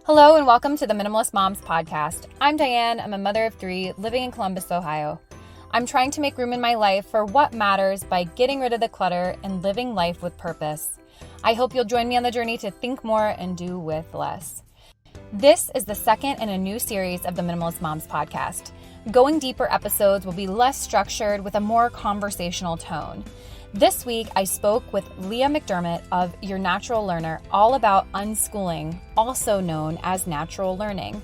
Hello and welcome to the Minimalist Moms Podcast. I'm Diane. I'm a mother of three living in Columbus, Ohio. I'm trying to make room in my life for what matters by getting rid of the clutter and living life with purpose. I hope you'll join me on the journey to think more and do with less. This is the second in a new series of the Minimalist Moms Podcast. Going deeper episodes will be less structured with a more conversational tone. This week, I spoke with Leah McDermott of Your Natural Learner all about unschooling, also known as natural learning.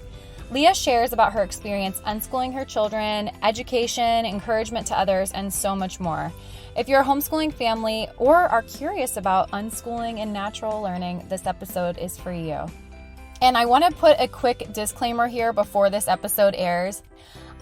Leah shares about her experience unschooling her children, education, encouragement to others, and so much more. If you're a homeschooling family or are curious about unschooling and natural learning, this episode is for you. And I want to put a quick disclaimer here before this episode airs.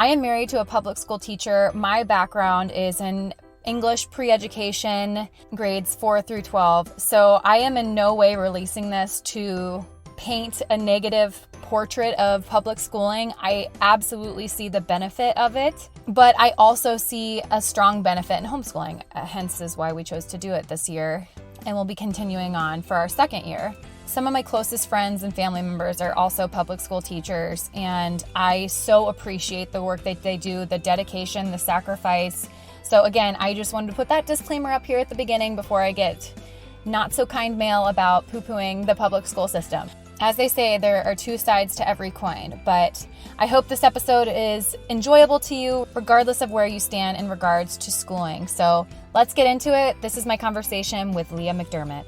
I am married to a public school teacher. My background is in English pre-education, grades 4 through 12. So I am in no way releasing this to paint a negative portrait of public schooling. I absolutely see the benefit of it, but I also see a strong benefit in homeschooling. Hence is why we chose to do it this year, and we'll be continuing on for our second year. Some of my closest friends and family members are also public school teachers, and I so appreciate the work that they do, the dedication, the sacrifice. So again, I just wanted to put that disclaimer up here at the beginning before I get not so kind mail about poo-pooing the public school system. As they say, there are two sides to every coin, but I hope this episode is enjoyable to you regardless of where you stand in regards to schooling. So let's get into it. This is my conversation with Leah McDermott.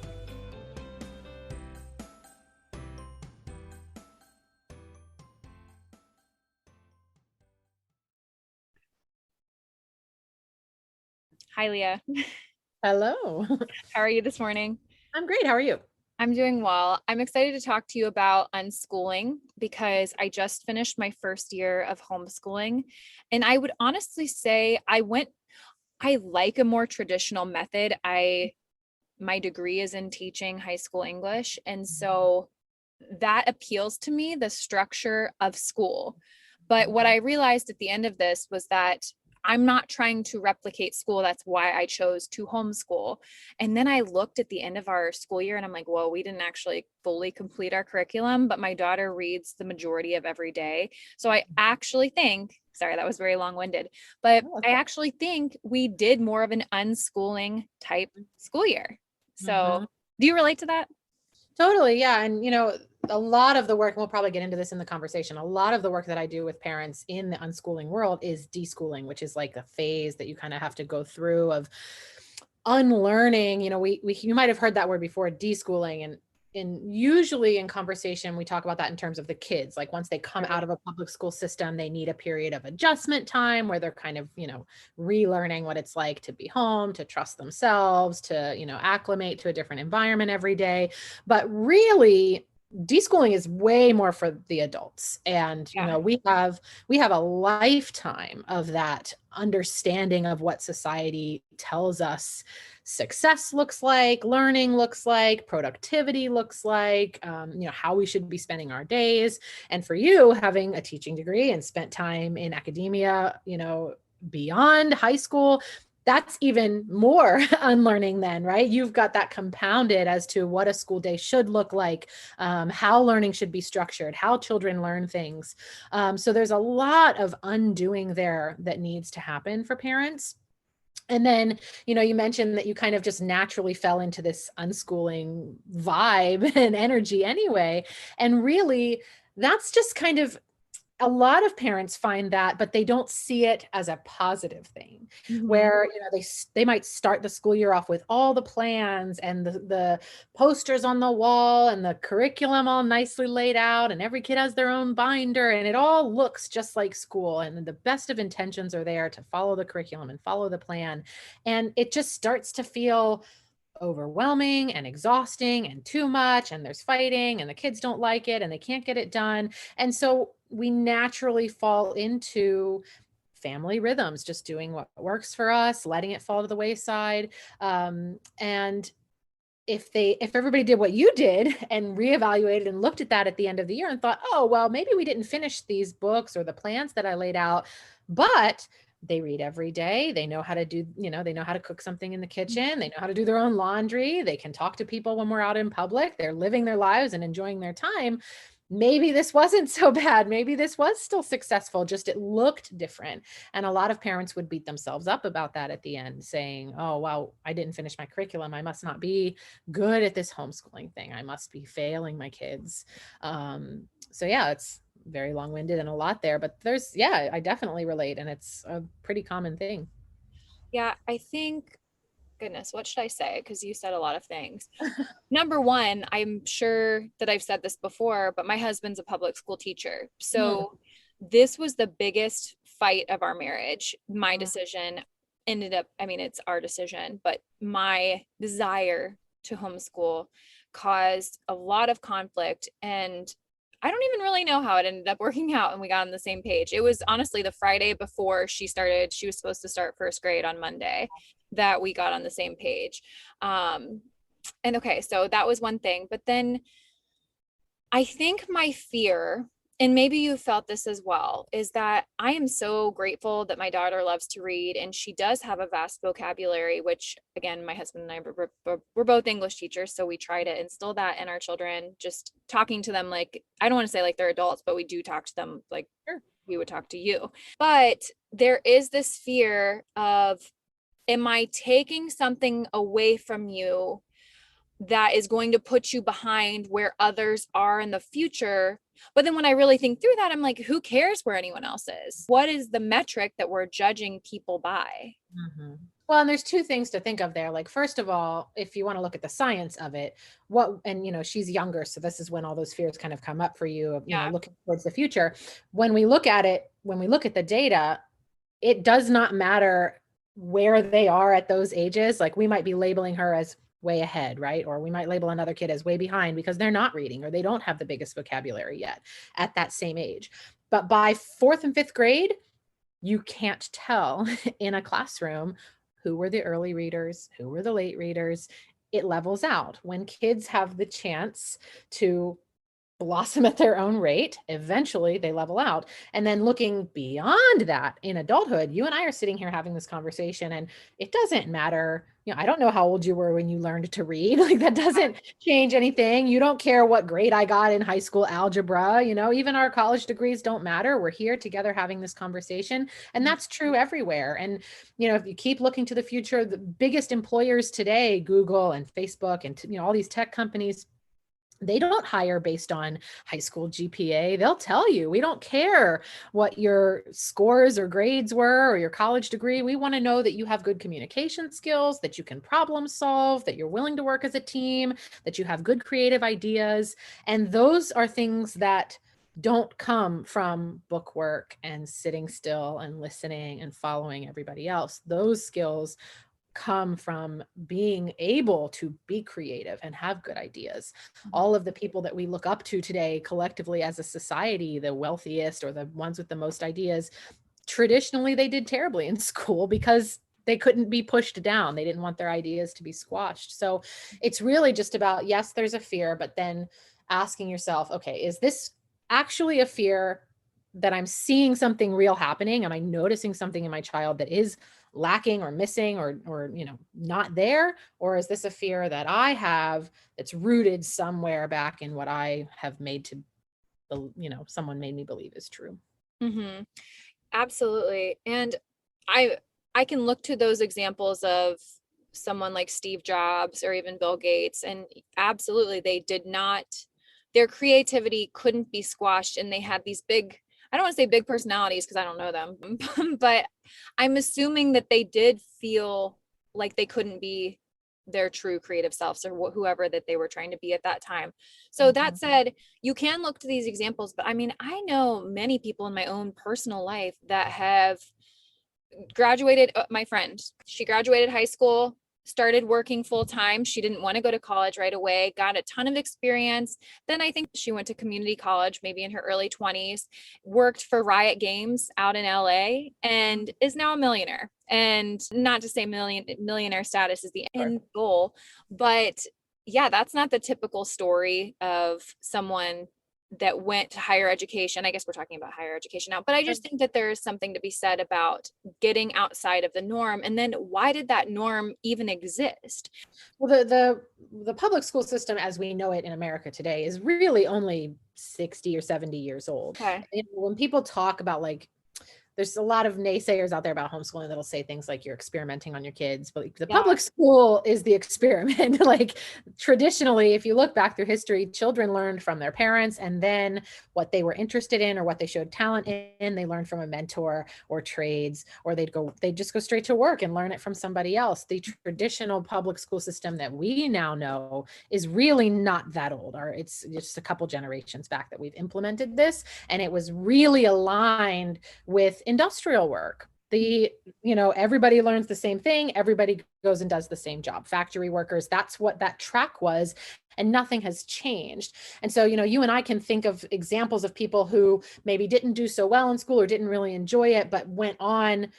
Hi, Leah. Hello. How are you this morning? I'm great. How are you? I'm doing well. I'm excited to talk to you about unschooling because I just finished my first year of homeschooling. And I would honestly say I like a more traditional method. My degree is in teaching high school English. And so that appeals to me, the structure of school. But what I realized at the end of this was that I'm not trying to replicate school. That's why I chose to homeschool. And then I looked at the end of our school year and I'm like, whoa, we didn't actually fully complete our curriculum, but my daughter reads the majority of every day. So I actually think, sorry, that was very long-winded, but I actually think we did more of an unschooling type school year. So do you relate to that? Totally. Yeah. And, a lot of the work, and we'll probably get into this in the conversation, a lot of the work that I do with parents in the unschooling world is deschooling, which is like a phase that you kind of have to go through of unlearning. You might have heard that word before, deschooling. And usually in conversation, we talk about that in terms of the kids. Like once they come out of a public school system, they need a period of adjustment time where they're kind of, relearning what it's like to be home, to trust themselves, to, acclimate to a different environment every day. But really, deschooling is way more for the adults. And, we have a lifetime of that understanding of what society tells us success looks like, learning looks like, productivity looks like, how we should be spending our days. And for you, having a teaching degree and spent time in academia, beyond high school, that's even more unlearning then, right? You've got that compounded as to what a school day should look like, how learning should be structured, how children learn things. So there's a lot of undoing there that needs to happen for parents. And then, you mentioned that you kind of just naturally fell into this unschooling vibe and energy anyway. And really, that's just kind of, a lot of parents find that, but they don't see it as a positive thing, where, they might start the school year off with all the plans and the posters on the wall and the curriculum all nicely laid out, and every kid has their own binder and it all looks just like school. And the best of intentions are there to follow the curriculum and follow the plan. And it just starts to feel overwhelming and exhausting and too much, and there's fighting and the kids don't like it and they can't get it done. And so we naturally fall into family rhythms, just doing what works for us, letting it fall to the wayside. And if everybody did what you did and reevaluated and looked at that at the end of the year and thought, oh, well, maybe we didn't finish these books or the plans that I laid out, but they read every day. They know how to do, they know how to cook something in the kitchen. They know how to do their own laundry. They can talk to people when we're out in public. They're living their lives and enjoying their time. maybe this wasn't so bad. Maybe this was still successful, just it looked different. And a lot of parents would beat themselves up about that at the end, saying, oh, well, I didn't finish my curriculum. I must not be good at this homeschooling thing. I must be failing my kids. So yeah, it's very long-winded and a lot there, but I definitely relate. And it's a pretty common thing. Yeah, I think, goodness, what should I say? Because you said a lot of things. Number one, I'm sure that I've said this before, but my husband's a public school teacher. So this was the biggest fight of our marriage. My decision ended up, I mean, it's our decision, but my desire to homeschool caused a lot of conflict. And I don't even really know how it ended up working out and we got on the same page. It was honestly the Friday before she was supposed to start first grade on Monday, that we got on the same page. And okay, so that was one thing. But then I think my fear, and maybe you felt this as well, is that I am so grateful that my daughter loves to read and she does have a vast vocabulary, which again, my husband and I, we're both English teachers. So we try to instill that in our children, just talking to them like, I don't want to say like they're adults, but we do talk to them like we would talk to you. But there is this fear of, am I taking something away from you that is going to put you behind where others are in the future? But then when I really think through that, I'm like, who cares where anyone else is? What is the metric that we're judging people by? Mm-hmm. Well, and there's two things to think of there. Like, first of all, if you want to look at the science of it, she's younger. So this is when all those fears kind of come up for you of, looking towards the future. When we look at the data, it does not matter where they are at those ages. Like, we might be labeling her as way ahead, right? Or we might label another kid as way behind because they're not reading or they don't have the biggest vocabulary yet at that same age. But by 4th and 5th grade, you can't tell in a classroom who were the early readers, who were the late readers. It levels out. When kids have the chance to blossom at their own rate, eventually they level out. And then looking beyond that in adulthood, you and I are sitting here having this conversation, and it doesn't matter. I don't know how old you were when you learned to read. Like, that doesn't change anything. You don't care what grade I got in high school algebra. Even our college degrees don't matter. We're here together having this conversation. And that's true everywhere. And, if you keep looking to the future, the biggest employers today, Google and Facebook and, all these tech companies, they don't hire based on high school GPA. They'll tell you, we don't care what your scores or grades were or your college degree. We want to know that you have good communication skills, that you can problem solve, that you're willing to work as a team, that you have good creative ideas. And those are things that don't come from book work and sitting still and listening and following everybody else. Those skills come from being able to be creative and have good ideas. All of the people that we look up to today collectively as a society, the wealthiest or the ones with the most ideas, traditionally they did terribly in school because they couldn't be pushed down. They didn't want their ideas to be squashed. So it's really just about, yes, there's a fear, but then asking yourself, okay, is this actually a fear that I'm seeing something real happening? Am I noticing something in my child that is lacking or missing or not there? Or is this a fear that I have that's rooted somewhere back in what I have made to, someone made me believe is true? Mm-hmm. Absolutely. And I can look to those examples of someone like Steve Jobs or even Bill Gates, and absolutely their creativity couldn't be squashed, and they had these big, I don't want to say big personalities because I don't know them, but I'm assuming that they did feel like they couldn't be their true creative selves or whoever that they were trying to be at that time. So that said, you can look to these examples, but I mean, I know many people in my own personal life that have graduated. My friend, she graduated high school, started working full time. She didn't want to go to college right away, got a ton of experience. Then I think she went to community college, maybe in her early 20s, worked for Riot Games out in LA, and is now a millionaire. And not to say millionaire status is the end goal, but yeah, that's not the typical story of someone that went to higher education. I guess we're talking about higher education now, but I just think that there is something to be said about getting outside of the norm. And then why did that norm even exist? Well, the the public school system as we know it in America today is really only 60 or 70 years old. Okay. When people talk about like, there's a lot of naysayers out there about homeschooling that'll say things like you're experimenting on your kids, but the public school is the experiment. Like traditionally, if you look back through history, children learned from their parents, and then what they were interested in or what they showed talent in, they learned from a mentor or trades, or they'd just go straight to work and learn it from somebody else. The traditional public school system that we now know is really not that old, or it's just a couple generations back that we've implemented this. And it was really aligned with industrial work. Everybody learns the same thing. Everybody goes and does the same job. Factory workers, that's what that track was. And nothing has changed. And so, you and I can think of examples of people who maybe didn't do so well in school or didn't really enjoy it, but went on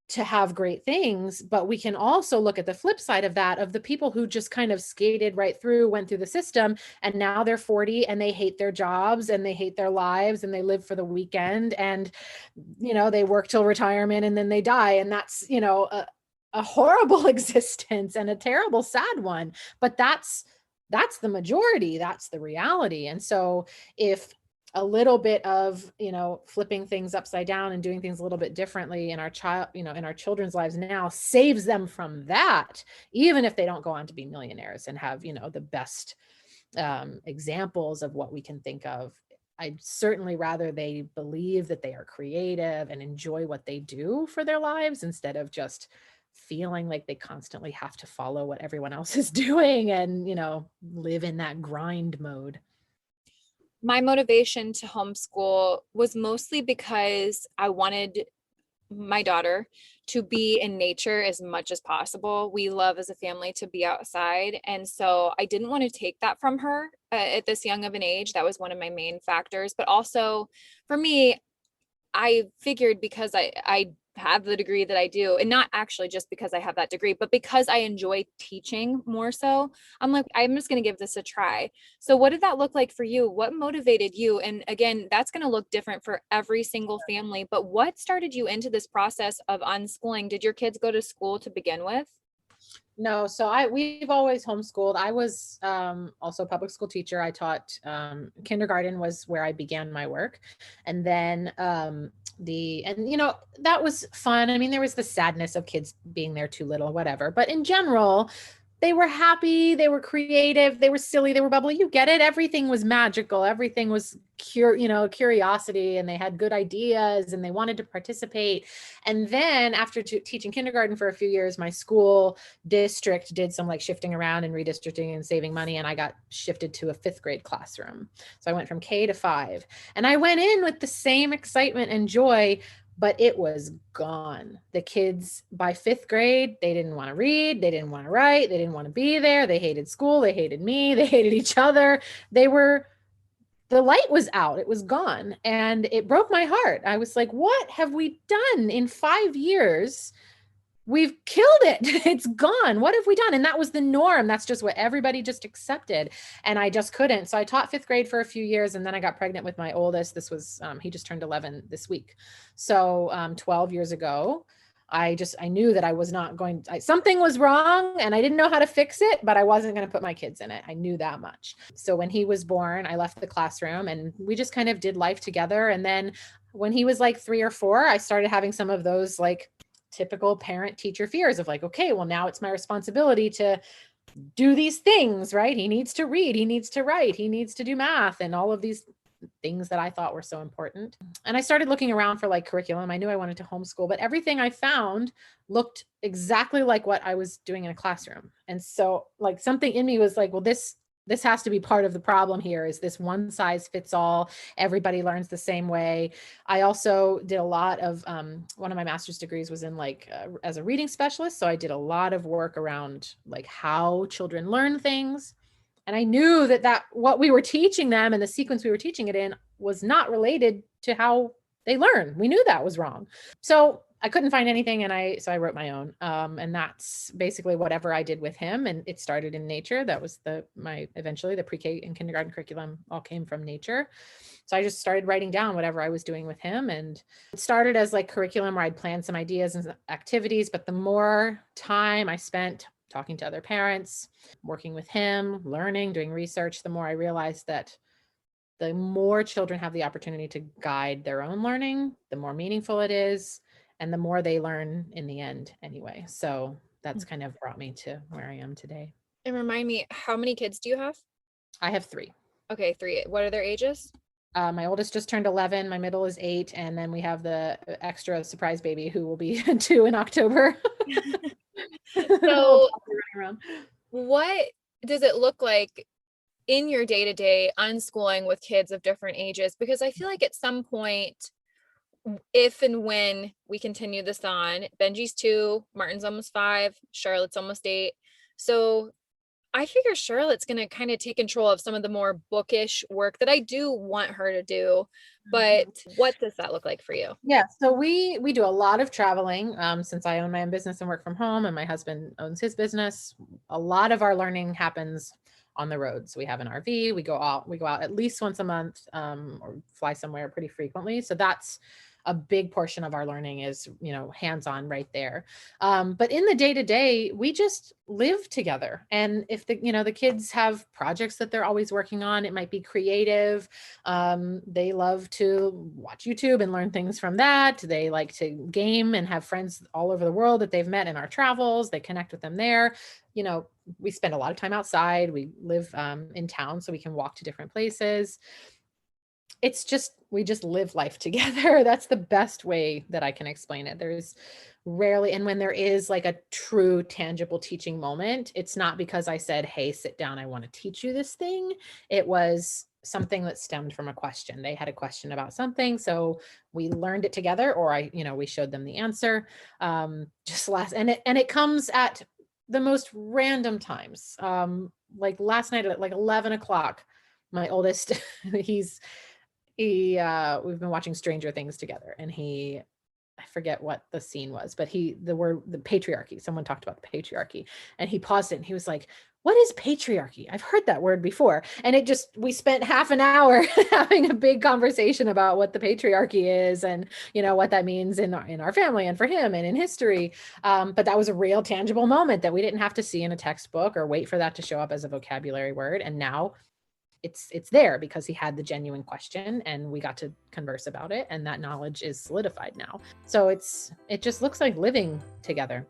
to have great things. But we can also look at the flip side of that, of the people who just kind of skated right through, went through the system, and now they're 40 and they hate their jobs and they hate their lives and they live for the weekend, and, they work till retirement and then they die. And that's, a horrible existence and a terrible, sad one. But that's the majority, that's the reality. And so if a little bit of, flipping things upside down and doing things a little bit differently in our in our children's lives now saves them from that, even if they don't go on to be millionaires and have, the best examples of what we can think of. I'd certainly rather they believe that they are creative and enjoy what they do for their lives, instead of just feeling like they constantly have to follow what everyone else is doing and, live in that grind mode. My motivation to homeschool was mostly because I wanted my daughter to be in nature as much as possible. We love as a family to be outside. And so I didn't want to take that from her at this young of an age. That was one of my main factors. But also for me, I figured because I have the degree that I do, and not actually just because I have that degree, but because I enjoy teaching more so, I'm like, I'm just going to give this a try. So what did that look like for you? What motivated you? And again, that's going to look different for every single family, but what started you into this process of unschooling? Did your kids go to school to begin with? No, so we've always homeschooled. I was also a public school teacher. I taught kindergarten was where I began my work. And then that was fun. I mean, there was the sadness of kids being there too little, whatever. But in general, they were happy, they were creative, they were silly, they were bubbly. You get it. Everything was magical. Everything was curiosity, and they had good ideas and they wanted to participate. And then after teaching kindergarten for a few years, my school district did some like shifting around and redistricting and saving money. And I got shifted to a 5th grade classroom. So I went from K to 5, and I went in with the same excitement and joy, but it was gone. The kids by 5th grade, they didn't want to read. They didn't want to write. They didn't want to be there. They hated school. They hated me. They hated each other. The light was out. It was gone. And it broke my heart. I was like, what have we done in 5 years? We've killed it. It's gone. What have we done? And that was the norm. That's just what everybody just accepted. And I just couldn't. So I taught 5th grade for a few years, and then I got pregnant with my oldest. This was, he just turned 11 this week. So 12 years ago, I knew that I was not going, something was wrong and I didn't know how to fix it, but I wasn't going to put my kids in it. I knew that much. So when he was born, I left the classroom and we just kind of did life together. And then when he was like 3 or 4, I started having some of those like typical parent teacher fears of like, okay, well now it's my responsibility to do these things, right? He needs to read, he needs to write, he needs to do math, and all of these things that I thought were so important. And I started looking around for like curriculum. I knew I wanted to homeschool, but everything I found looked exactly like what I was doing in a classroom. And so like something in me was like, well, this has to be part of the problem here, is this one size fits all. Everybody learns the same way. I also did a lot of, one of my master's degrees was in like, as a reading specialist. So I did a lot of work around like how children learn things. And I knew that what we were teaching them and the sequence we were teaching it in was not related to how they learn. We knew that was wrong. So I couldn't find anything. And so I wrote my own. And that's basically whatever I did with him. And it started in nature. That was eventually the pre-K and kindergarten curriculum all came from nature. So I just started writing down whatever I was doing with him. And it started as like curriculum where I'd plan some ideas and activities. But the more time I spent talking to other parents, working with him, learning, doing research, the more I realized that the more children have the opportunity to guide their own learning, the more meaningful it is, and the more they learn in the end anyway. So that's kind of brought me to where I am today. And remind me, how many kids do you have? I have 3. Okay, 3. What are their ages? My oldest just turned 11. My middle is 8. And then we have the extra surprise baby who will be 2 in October. So what does it look like in your day-to-day unschooling with kids of different ages? Because I feel like at some point, if and when we continue this on, Benji's 2, Martin's almost 5, Charlotte's almost 8. So I figure Charlotte's going to kind of take control of some of the more bookish work that I do want her to do. But what does that look like for you? Yeah, so we do a lot of traveling since I own my own business and work from home, and my husband owns his business. A lot of our learning happens on the road. So we have an RV, we go out at least once a month, or fly somewhere pretty frequently. So that's a big portion of our learning is, hands-on right there. But in the day-to-day, we just live together. And if the kids have projects that they're always working on, it might be creative. They love to watch YouTube and learn things from that. They like to game and have friends all over the world that they've met in our travels. They connect with them there. We spend a lot of time outside. We live in town, so we can walk to different places. We just live life together. That's the best way that I can explain it. There's rarely, and when there is like a true tangible teaching moment, it's not because I said, hey, sit down, I want to teach you this thing. It was something that stemmed from a question. They had a question about something. So we learned it together, or we showed them the answer. And it comes at the most random times. Like last night at like 11 o'clock, my oldest, we've been watching Stranger Things together, and I forget what the scene was, but the patriarchy, someone talked about the patriarchy, and he paused it and he was like, what is patriarchy? I've heard that word before. And we spent half an hour having a big conversation about what the patriarchy is and, what that means in our family and for him and in history. But that was a real tangible moment that we didn't have to see in a textbook or wait for that to show up as a vocabulary word. And now it's there because he had the genuine question and we got to converse about it, and that knowledge is solidified now. So it just looks like living together.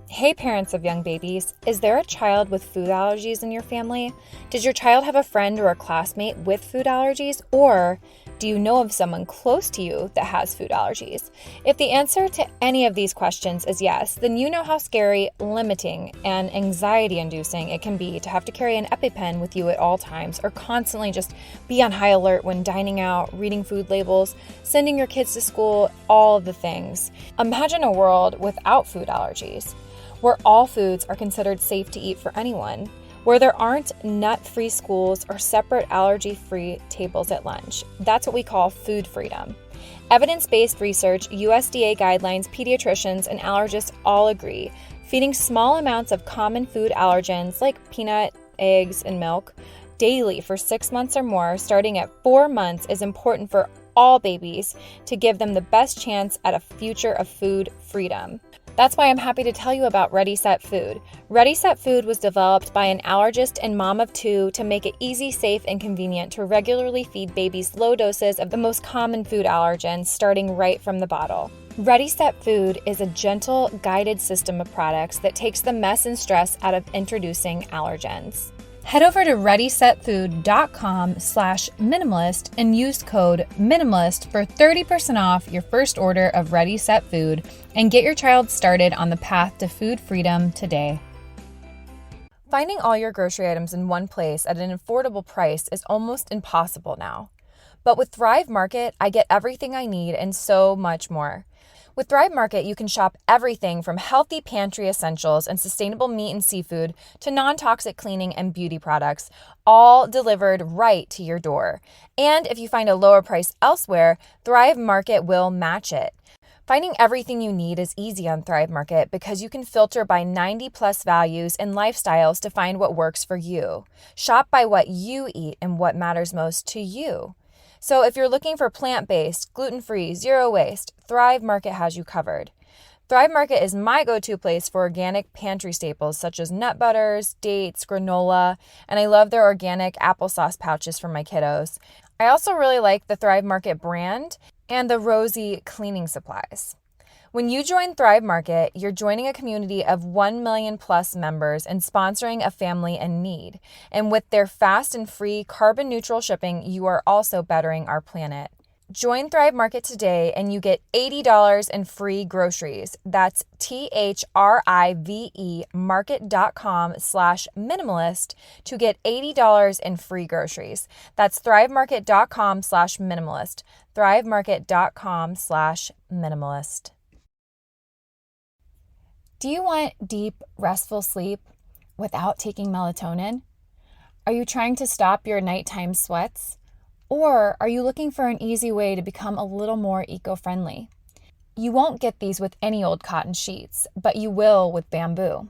Hey, parents of young babies, is there a child with food allergies in your family? Does your child have a friend or a classmate with food allergies? Or do you know of someone close to you that has food allergies? If the answer to any of these questions is yes, then you know how scary, limiting, and anxiety-inducing it can be to have to carry an EpiPen with you at all times, or constantly just be on high alert when dining out, reading food labels, sending your kids to school, all of the things. Imagine a world without food allergies, where all foods are considered safe to eat for anyone, where there aren't nut-free schools or separate allergy-free tables at lunch. That's what we call food freedom. Evidence-based research, USDA guidelines, pediatricians, and allergists all agree feeding small amounts of common food allergens like peanut, eggs, and milk daily for 6 months or more, starting at 4 months, is important for all babies to give them the best chance at a future of food freedom. That's why I'm happy to tell you about Ready Set Food. Ready Set Food was developed by an allergist and mom of 2 to make it easy, safe, and convenient to regularly feed babies low doses of the most common food allergens, starting right from the bottle. Ready Set Food is a gentle, guided system of products that takes the mess and stress out of introducing allergens. Head over to readysetfood.com/minimalist and use code MINIMALIST for 30% off your first order of Ready Set Food and get your child started on the path to food freedom today. Finding all your grocery items in one place at an affordable price is almost impossible now. But with Thrive Market, I get everything I need and so much more. With Thrive Market, you can shop everything from healthy pantry essentials and sustainable meat and seafood to non-toxic cleaning and beauty products, all delivered right to your door. And if you find a lower price elsewhere, Thrive Market will match it. Finding everything you need is easy on Thrive Market because you can filter by 90+ values and lifestyles to find what works for you. Shop by what you eat and what matters most to you. So if you're looking for plant-based, gluten-free, zero waste, Thrive Market has you covered. Thrive Market is my go-to place for organic pantry staples such as nut butters, dates, granola, and I love their organic applesauce pouches for my kiddos. I also really like the Thrive Market brand and the Rosie cleaning supplies. When you join Thrive Market, you're joining a community of 1 million plus members and sponsoring a family in need. And with their fast and free carbon neutral shipping, you are also bettering our planet. Join Thrive Market today and you get $80 in free groceries. That's THRIVE market.com/minimalist to get $80 in free groceries. That's thrivemarket.com/minimalist. thrivemarket.com/minimalist. Do you want deep, restful sleep without taking melatonin? Are you trying to stop your nighttime sweats? Or are you looking for an easy way to become a little more eco-friendly? You won't get these with any old cotton sheets, but you will with bamboo.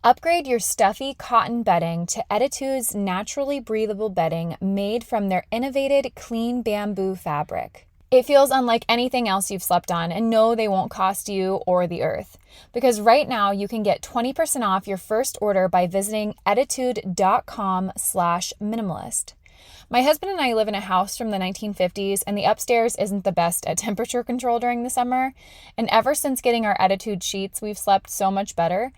Upgrade your stuffy cotton bedding to Ettitude's naturally breathable bedding made from their innovative clean bamboo fabric. It feels unlike anything else you've slept on, and no, they won't cost you or the earth. Because right now you can get 20% off your first order by visiting ettitude.com/minimalist. My husband and I live in a house from the 1950s, and the upstairs isn't the best at temperature control during the summer. And ever since getting our Ettitude sheets, we've slept so much better.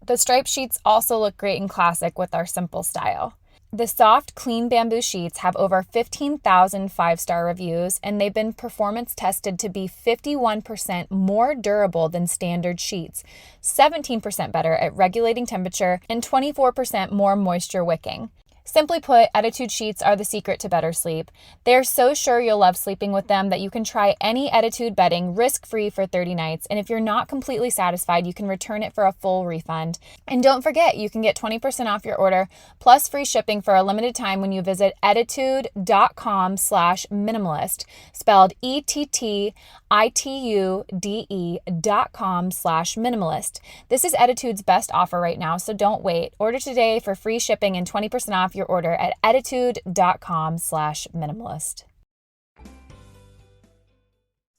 The striped sheets also look great in classic with our simple style. The soft, clean bamboo sheets have over 15,000 five-star reviews, and they've been performance tested to be 51% more durable than standard sheets, 17% better at regulating temperature, and 24% more moisture wicking. Simply put, Ettitude sheets are the secret to better sleep. They're so sure you'll love sleeping with them that you can try any Ettitude bedding risk-free for 30 nights. And if you're not completely satisfied, you can return it for a full refund. And don't forget, you can get 20% off your order plus free shipping for a limited time when you visit ettitude.com/minimalist, spelled ETTITUDE.com/minimalist. This is Ettitude's best offer right now, so don't wait. Order today for free shipping and 20% off your order at ettitude.com/minimalist.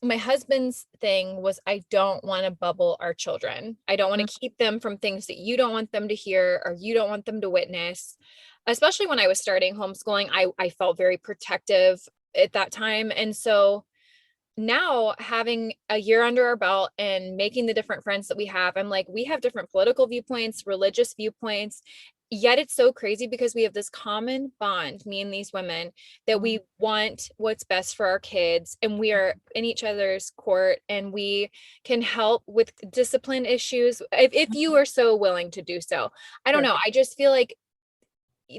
My husband's thing was, I don't want to bubble our children. I don't want to keep them from things that you don't want them to hear or you don't want them to witness. Especially when I was starting homeschooling, I felt very protective at that time. And so now, having a year under our belt and making the different friends that we have, I'm like, we have different political viewpoints, religious viewpoints. Yet it's so crazy because we have this common bond, me and these women, that we want what's best for our kids, and we are in each other's court, and we can help with discipline issues if you are so willing to do so. I don't know. I just feel like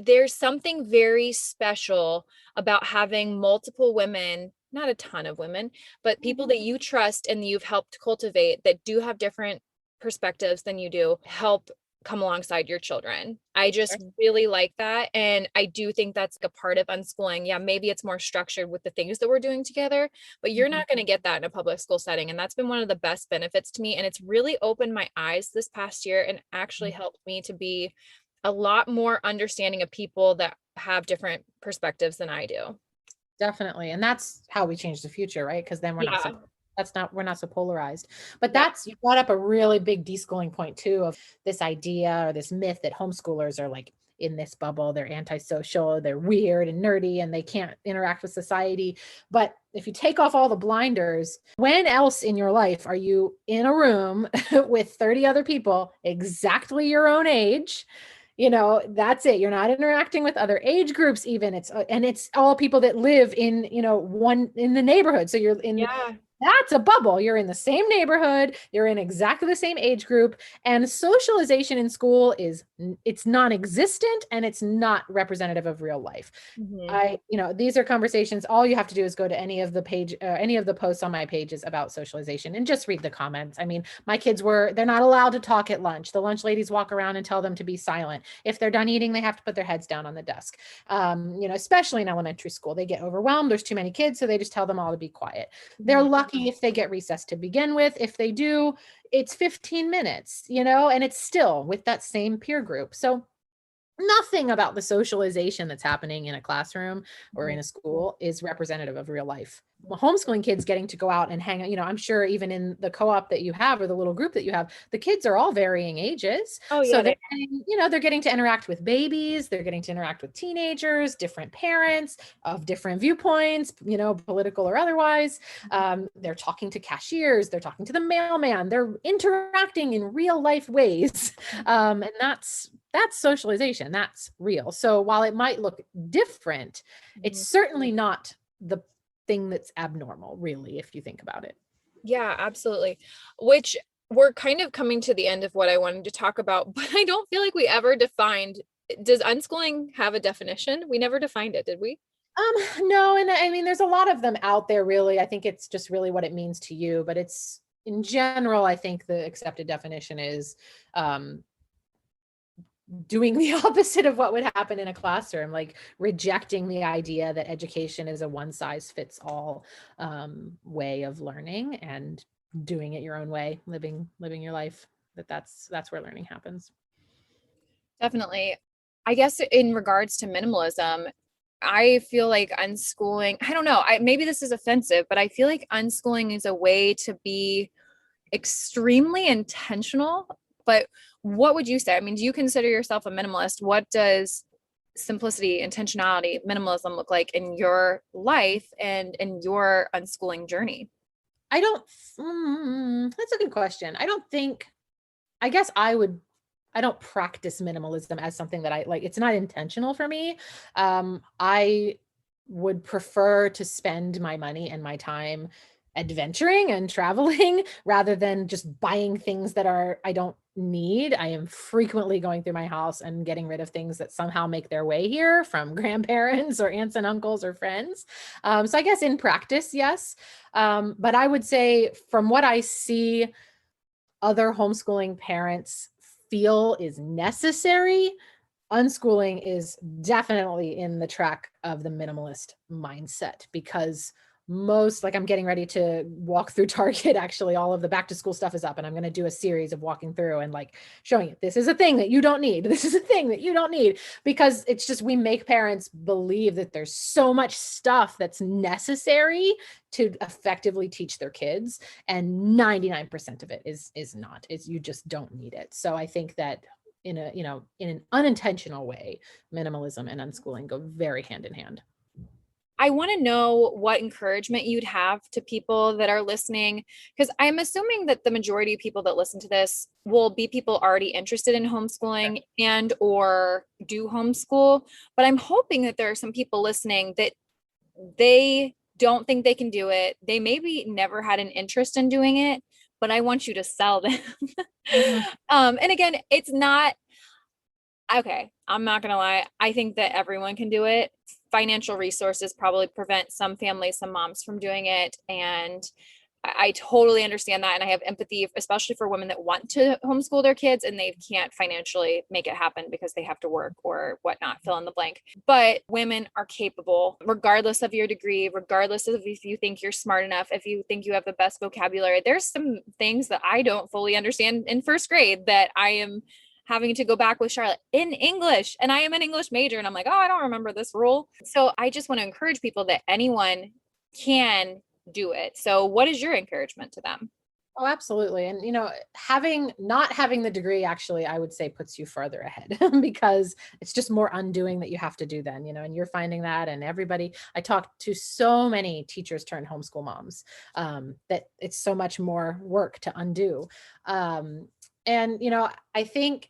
there's something very special about having multiple women, not a ton of women, but people that you trust and you've helped cultivate that do have different perspectives than you do, help come alongside your children. I just really like that. And I do think that's a part of unschooling. Yeah, maybe it's more structured with the things that we're doing together, but you're not going to get that in a public school setting. And that's been one of the best benefits to me. And it's really opened my eyes this past year and actually helped me to be a lot more understanding of people that have different perspectives than I do. Definitely. And that's how we change the future, right? Because then we're not so polarized. But that's, you brought up a really big deschooling point too, of this idea or this myth that homeschoolers are like in this bubble, they're antisocial, they're weird and nerdy, and they can't interact with society. But if you take off all the blinders, when else in your life are you in a room with 30 other people exactly your own age? You know, that's it. You're not interacting with other age groups even. It's all people that live in, one in the neighborhood. So you're in, that's a bubble. You're in the same neighborhood. You're in exactly the same age group, and socialization in school it's non-existent, and it's not representative of real life. These are conversations. All you have to do is go to any of the posts on my pages about socialization and just read the comments. I mean, my kids they're not allowed to talk at lunch. The lunch ladies walk around and tell them to be silent. If they're done eating, they have to put their heads down on the desk. Especially in elementary school, they get overwhelmed. There's too many kids. So they just tell them all to be quiet. They're lucky if they get recess to begin with. If they do, it's 15 minutes, and it's still with that same peer group. So nothing about the socialization that's happening in a classroom or in a school is representative of real life. homeschooling kids getting to go out and hang out, I'm sure even in the co-op that you have or the little group that you have, the kids are all varying ages. Oh So yeah. they're getting to interact with babies, they're getting to interact with teenagers, different parents of different viewpoints, political or otherwise. They're talking to cashiers, they're talking to the mailman, they're interacting in real life ways. And that's socialization. That's real. So while it might look different, it's certainly not the thing that's abnormal, really, if you think about it. Yeah, absolutely. Which we're kind of coming to the end of what I wanted to talk about, but I don't feel like we ever defined, does unschooling have a definition? We never defined it, did we? No. And I mean, there's a lot of them out there, really. I think it's just really what it means to you, but it's in general, I think the accepted definition is, doing the opposite of what would happen in a classroom, like rejecting the idea that education is a one size fits all way of learning, and doing it your own way, living your life. That's where learning happens. Definitely. I guess in regards to minimalism, I feel like unschooling, I don't know, maybe this is offensive, but I feel like unschooling is a way to be extremely intentional. But what would you say? I mean, do you consider yourself a minimalist? What does simplicity, intentionality, minimalism look like in your life and in your unschooling journey? That's a good question. I guess I don't practice minimalism as something that I like. It's not intentional for me. I would prefer to spend my money and my time adventuring and traveling rather than just buying things that I don't need. I am frequently going through my house and getting rid of things that somehow make their way here from grandparents or aunts and uncles or friends. So I guess in practice, yes. But I would say from what I see other homeschooling parents feel is necessary, unschooling is definitely in the track of the minimalist mindset, because I'm getting ready to walk through Target. Actually, all of the back to school stuff is up, and I'm going to do a series of walking through and like showing you, this is a thing that you don't need. This is a thing that you don't need, because it's just, we make parents believe that there's so much stuff that's necessary to effectively teach their kids. And 99% of it is not, you just don't need it. So I think that in an unintentional way, minimalism and unschooling go very hand in hand. I want to know what encouragement you'd have to people that are listening, because I'm assuming that the majority of people that listen to this will be people already interested in homeschooling and or do homeschool. But I'm hoping that there are some people listening that they don't think they can do it. They maybe never had an interest in doing it, but I want you to sell them. And again, it's not, okay, I'm not going to lie. I think that everyone can do it. Financial resources probably prevent some families, some moms from doing it. And I totally understand that. And I have empathy, especially for women that want to homeschool their kids and they can't financially make it happen because they have to work or whatnot, fill in the blank. But women are capable, regardless of your degree, regardless of if you think you're smart enough, if you think you have the best vocabulary. There's some things that I don't fully understand in first grade that I am having to go back with Charlotte in English, and I am an English major, and I'm like, oh, I don't remember this rule. So I just want to encourage people that anyone can do it. So what is your encouragement to them? Oh, absolutely. And, not having the degree, actually, I would say puts you further ahead because it's just more undoing that you have to do then, and you're finding that. And I talked to so many teachers turned homeschool moms, that it's so much more work to undo. And, I think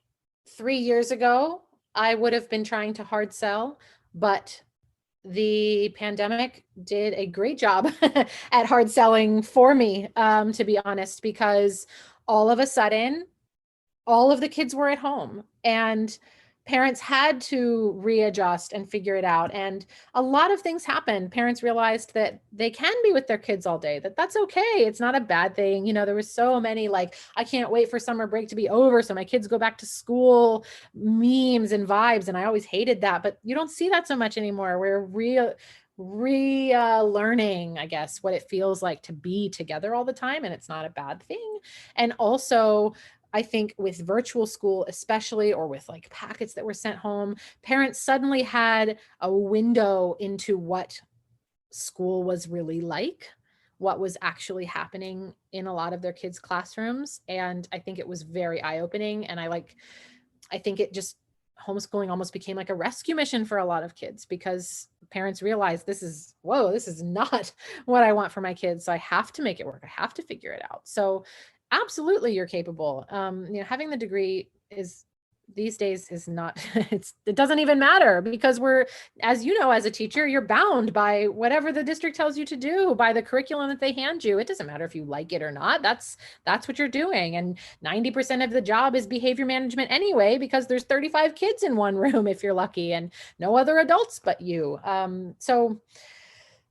3 years ago, I would have been trying to hard sell, but the pandemic did a great job at hard selling for me, to be honest, because all of a sudden, all of the kids were at home and parents had to readjust and figure it out. And a lot of things happened. Parents realized that they can be with their kids all day, that's okay. It's not a bad thing. There was so many, like, I can't wait for summer break to be over so my kids go back to school memes and vibes. And I always hated that, but you don't see that so much anymore. We're learning, I guess, what it feels like to be together all the time. And it's not a bad thing. And also, I think with virtual school, especially, or with like packets that were sent home, parents suddenly had a window into what school was really like, what was actually happening in a lot of their kids' classrooms. And I think it was very eye-opening. And I think it just, homeschooling almost became like a rescue mission for a lot of kids, because parents realized this is not what I want for my kids. So I have to make it work. I have to figure it out. So absolutely, you're capable. Having the degree is, these days, is not, it doesn't even matter, because we're, as you know, as a teacher, you're bound by whatever the district tells you to do, by the curriculum that they hand you. It doesn't matter if you like it or not. That's what you're doing. And 90% of the job is behavior management anyway, because there's 35 kids in one room if you're lucky, and no other adults but you. So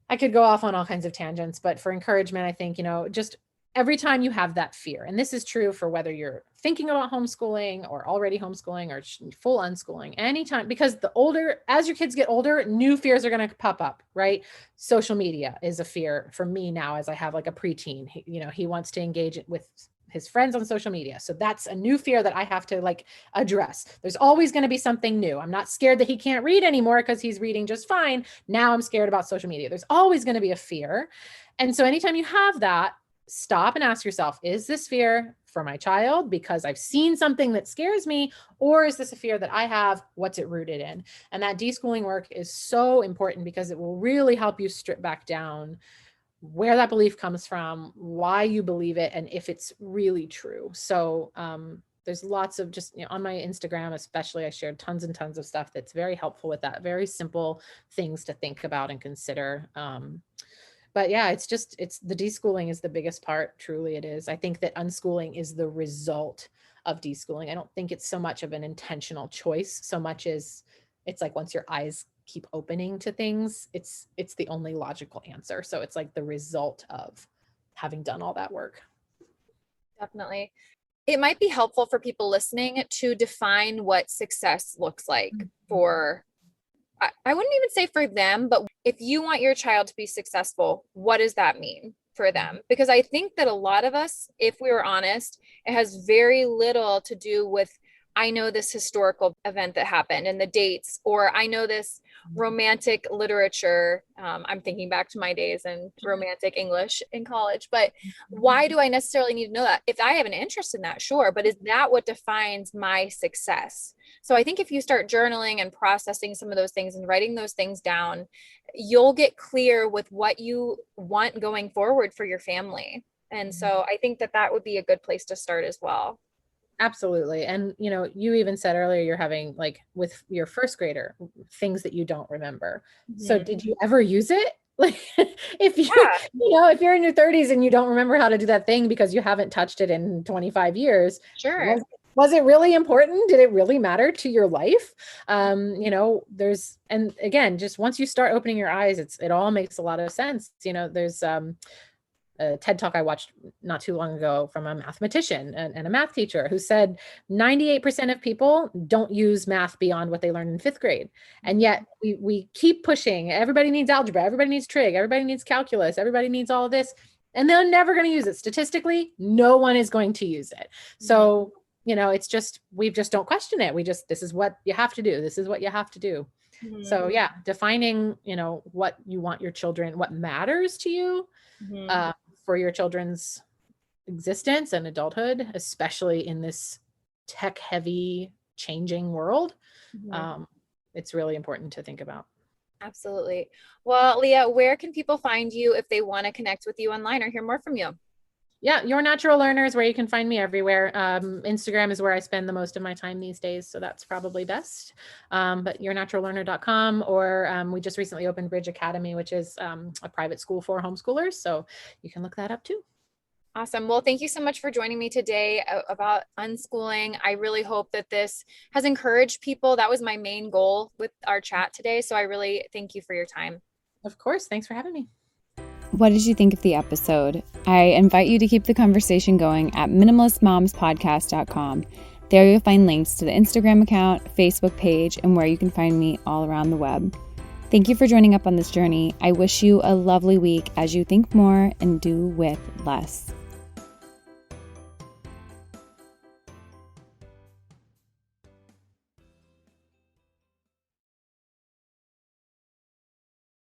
I could go off on all kinds of tangents, but for encouragement, I think, just every time you have that fear, and this is true for whether you're thinking about homeschooling or already homeschooling or full unschooling, anytime, because as your kids get older, new fears are going to pop up, right? Social media is a fear for me now, as I have like a preteen. He wants to engage with his friends on social media. So that's a new fear that I have to like address. There's always going to be something new. I'm not scared that he can't read anymore because he's reading just fine. Now I'm scared about social media. There's always going to be a fear. And so anytime you have that, stop and ask yourself, is this fear for my child because I've seen something that scares me? Or is this a fear that I have? What's it rooted in? And that deschooling work is so important, because it will really help you strip back down where that belief comes from, why you believe it, and if it's really true. So there's lots of just, on my Instagram, especially, I shared tons and tons of stuff that's very helpful with that. Very simple things to think about and consider. But yeah, it's the deschooling is the biggest part. Truly it is. I think that unschooling is the result of deschooling. I don't think it's so much of an intentional choice, so much as it's like, once your eyes keep opening to things, it's the only logical answer. So it's like the result of having done all that work. Definitely. It might be helpful for people listening to define what success looks like for, I wouldn't even say for them, but if you want your child to be successful, what does that mean for them? Because I think that a lot of us, if we were honest, it has very little to do with, I know this historical event that happened and the dates, or I know this romantic literature. I'm thinking back to my days in romantic English in college, but why do I necessarily need to know that? If I have an interest in that, sure. But is that what defines my success? So I think if you start journaling and processing some of those things and writing those things down, you'll get clear with what you want going forward for your family. And so I think that would be a good place to start as well. Absolutely. And, you even said earlier, you're having, like, with your first grader, things that you don't remember. Mm-hmm. So did you ever use it? Like, if if you're in your 30s and you don't remember how to do that thing because you haven't touched it in 25 years, sure. Was it really important? Did it really matter to your life? And again, just once you start opening your eyes, it all makes a lot of sense. There's, a TED Talk I watched not too long ago from a mathematician and a math teacher who said 98% of people don't use math beyond what they learned in 5th grade. And yet we keep pushing. Everybody needs algebra. Everybody needs trig. Everybody needs calculus. Everybody needs all of this. And they're never going to use it. Statistically, no one is going to use it. So, it's just, we just don't question it. This is what you have to do. This is what you have to do. Mm-hmm. So yeah, defining, what you want your children, what matters to you, for your children's existence and adulthood, especially in this tech heavy changing world. It's really important to think about. Absolutely. Well, Leah, where can people find you if they want to connect with you online or hear more from you? Yeah, Your Natural Learner is where you can find me everywhere. Instagram is where I spend the most of my time these days, so that's probably best. But yournaturallearner.com, or we just recently opened Bridge Academy, which is a private school for homeschoolers, so you can look that up too. Awesome. Well, thank you so much for joining me today about unschooling. I really hope that this has encouraged people. That was my main goal with our chat today, so I really thank you for your time. Of course. Thanks for having me. What did you think of the episode? I invite you to keep the conversation going at minimalistmomspodcast.com. There you'll find links to the Instagram account, Facebook page, and where you can find me all around the web. Thank you for joining up on this journey. I wish you a lovely week as you think more and do with less.